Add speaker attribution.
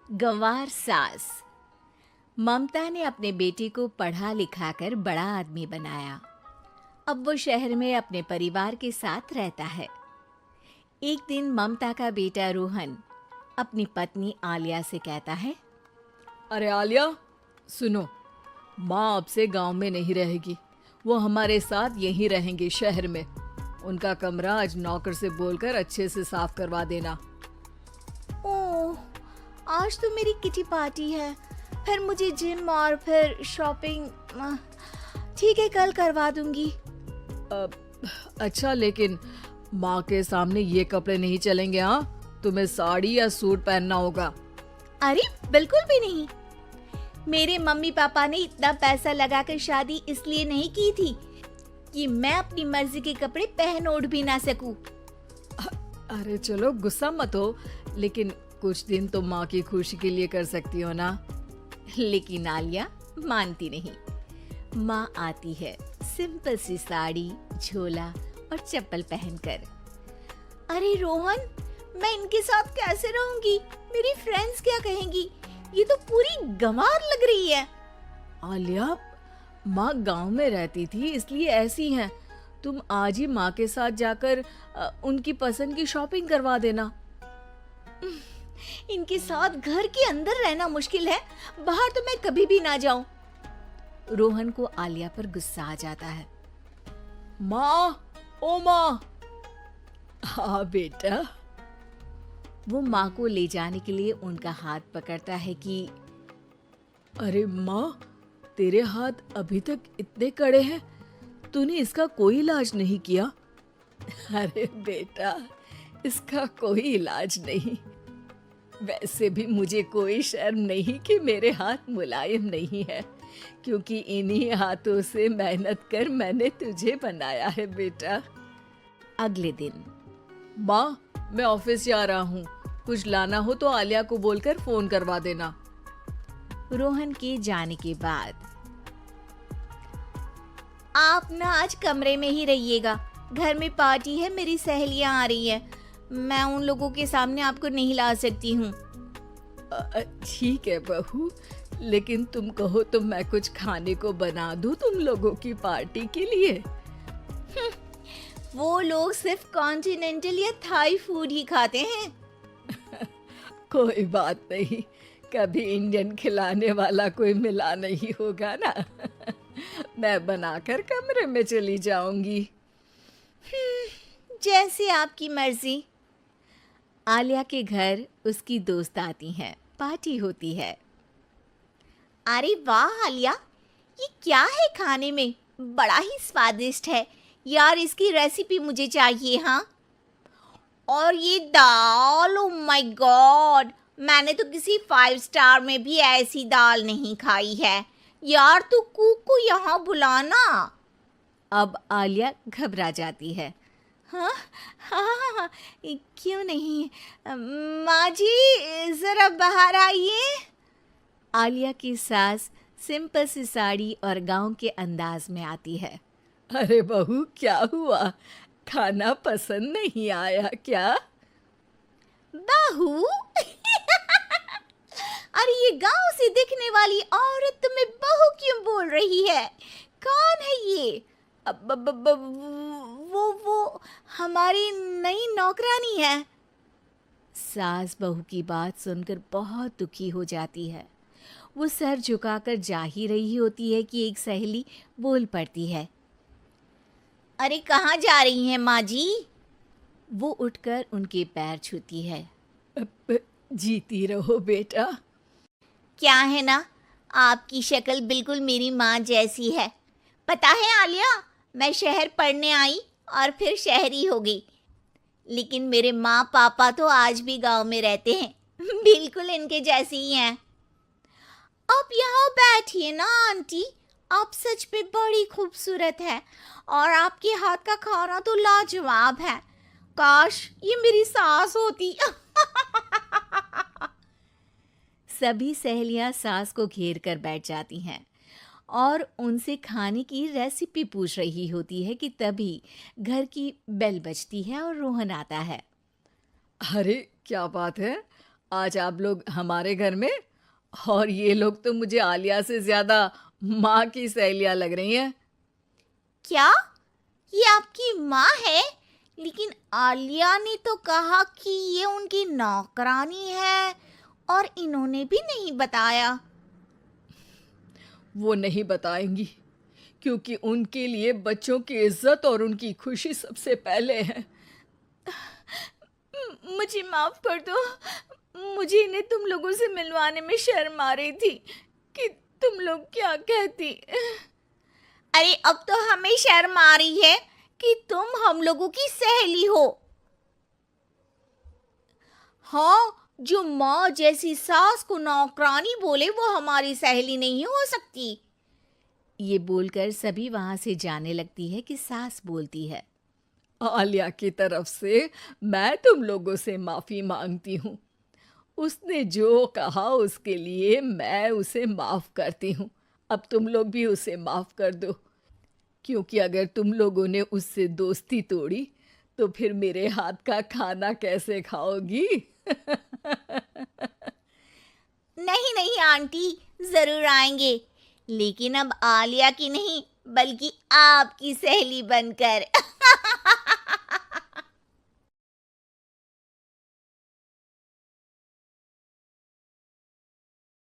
Speaker 1: गंवार सास। ममता ने अपने बेटे को पढ़ा लिखाकर बड़ा आदमी बनाया। अब वो शहर में अपने परिवार के साथ रहता है। एक दिन ममता का बेटा रोहन अपनी पत्नी आलिया से कहता है,
Speaker 2: अरे आलिया, सुनो, माँ अब से गांव में नहीं रहेगी। वो हमारे साथ यहीं रहेंगे शहर में। उनका कमरा आज नौकर से बोलकर अच्छे से साफ करवा देना।
Speaker 1: ओह, आज तो मेरी किटी पार्टी है, फिर मुझे जिम और फिर शॉपिंग। ठीक है, कल करवा दूंगी।
Speaker 2: अच्छा, लेकिन माँ के सामने ये कपड़े नहीं चलेंगे। हाँ, तुम्हें साड़ी या सूट पहनना होगा।
Speaker 1: अरे बिल्कुल भी नहीं। मेरे मम्मी पापा ने इतना पैसा लगाकर शादी इसलिए नहीं की थी कि मैं अपनी मर्जी के कपड़े पहन ओढ़ भी ना सकूं।
Speaker 2: अरे चलो, गुस्सा मत हो, लेकिन कुछ दिन तो माँ की खुशी के लिए कर सकती हो ना।
Speaker 1: लेकिन आलिया मानती नहीं। माँ आती है सिंपल सी साड़ी, झोला और चप्पल पहनकर। अरे रोहन, मैं इनके साथ कैसे रहूंगी? मेरी फ्रेंड्स क्या कहेंगी? ये तो पूरी गंवार लग रही है।
Speaker 2: आलिया, माँ गांव में रहती थी इसलिए ऐसी हैं। तुम आज ही माँ के साथ जाकर उनकी पसंद की शॉपिंग करवा देना।
Speaker 1: इनके साथ घर के अंदर रहना मुश्किल है, बाहर तो मैं कभी भी ना जाऊं। रोहन को आलिया पर गुस्सा आ जाता है।
Speaker 2: माँ, ओ माँ। हाँ बेटा।
Speaker 1: वो माँ को ले जाने के लिए उनका हाथ पकड़ता है कि
Speaker 2: अरे माँ, तेरे हाथ अभी तक इतने कड़े हैं, तूने इसका कोई इलाज नहीं किया? अरे बेटा, इसका कोई इलाज नहीं। वैसे भी मुझे कोई शर्म नहीं कि मेरे हाथ मुलायम नहीं है, क्योंकि इन्हीं हाथों से मेहनत कर मैंने तुझे बनाया है बेटा।
Speaker 1: अगले दिन,
Speaker 2: माँ, मैं ऑफिस जा रहा हूँ। कुछ लाना हो तो आलिया को बोलकर फोन करवा देना।
Speaker 1: रोहन के जाने के बाद, आप ना आज कमरे में ही रहिएगा, घर में पार्टी है, मेरी सहेलियां आ रही है, मैं उन लोगों के सामने आपको नहीं ला सकती हूँ।
Speaker 2: ठीक है बहू, लेकिन तुम कहो तो मैं कुछ खाने को बना दूं तुम लोगों की पार्टी के लिए।
Speaker 1: वो लोग सिर्फ कॉन्टिनेंटल या थाई फूड ही खाते हैं।
Speaker 2: कोई बात नहीं, कभी इंडियन खिलाने वाला कोई मिला नहीं होगा ना। मैं बनाकर कमरे में चली जाऊंगी।
Speaker 1: जैसे आपकी मर्जी। आलिया के घर उसकी दोस्त आती हैं, पार्टी होती है। अरे वाह आलिया, ये क्या है खाने में? बड़ा ही स्वादिष्ट है यार, इसकी रेसिपी मुझे चाहिए। हाँ, और ये दाल, ओ माय गॉड, मैंने तो किसी 5 स्टार में भी ऐसी दाल नहीं खाई है यार। तू कुक को यहाँ बुलाना। अब आलिया घबरा जाती है। हाँ हाँ हाँ, क्यों नहीं, माँ जी जरा बाहर आइए। आलिया की सास सिंपल सी साड़ी और गांव के अंदाज में आती है।
Speaker 2: अरे बहू, क्या हुआ? खाना पसंद नहीं आया क्या?
Speaker 1: बहू? अरे ये गांव से दिखने वाली औरत तुम्हें बहू क्यों बोल रही है? कौन है ये? वो हमारी नई नौकरानी है। सास बहू की बात सुनकर बहुत दुखी हो जाती है। वो सर झुकाकर जा ही रही होती है कि एक सहेली बोल पड़ती है। अरे कहाँ जा रही हैं माँ जी? वो उठकर उनके पैर छूती है।
Speaker 2: जीती रहो बेटा।
Speaker 1: क्या है ना, आपकी शक्ल बिल्कुल मेरी माँ जैसी है। पता है आलिया, मैं शहर पढ़ने आई और फिर शहरी हो गई, लेकिन मेरे माँ पापा तो आज भी गांव में रहते हैं, बिल्कुल इनके जैसे ही हैं। आप यहाँ बैठिए ना आंटी, आप सच में बड़ी खूबसूरत है और आपके हाथ का खाना तो लाजवाब है। काश ये मेरी सास होती। सभी सहेलियां सास को घेर कर बैठ जाती हैं और उनसे खाने की रेसिपी पूछ रही होती है कि तभी घर की बेल बजती है और रोहन आता है।
Speaker 2: अरे क्या बात है, आज आप लोग हमारे घर में, और ये लोग तो मुझे आलिया से ज्यादा माँ की सहेलियां लग रही हैं।
Speaker 1: क्या ये आपकी माँ है? लेकिन आलिया ने तो कहा कि ये उनकी नौकरानी है और इन्होंने भी नहीं बताया।
Speaker 2: वो नहीं बताएंगी क्योंकि उनके लिए बच्चों की इज्जत और उनकी खुशी सबसे पहले है।
Speaker 1: मुझे माफ कर दो। मुझे इन्हें तुम लोगों से मिलवाने में शर्म आ रही थी कि तुम लोग क्या कहती। अरे अब तो हमें शर्म आ रही है कि तुम हम लोगों की सहेली हो। हाँ, जो माँ जैसी सास को नौकरानी बोले वो हमारी सहेली नहीं हो सकती। ये बोलकर सभी वहां से जाने लगती है कि सास बोलती है,
Speaker 2: आलिया की तरफ से मैं तुम लोगों से माफी मांगती हूँ। उसने जो कहा उसके लिए मैं उसे माफ करती हूँ। अब तुम लोग भी उसे माफ कर दो, क्योंकि अगर तुम लोगों ने उससे दोस्ती तोड़ी तो फिर मेरे हाथ का खाना कैसे खाओगी?
Speaker 1: नहीं नहीं आंटी, जरूर आएंगे, लेकिन अब आलिया की नहीं बल्कि आपकी सहेली बनकर।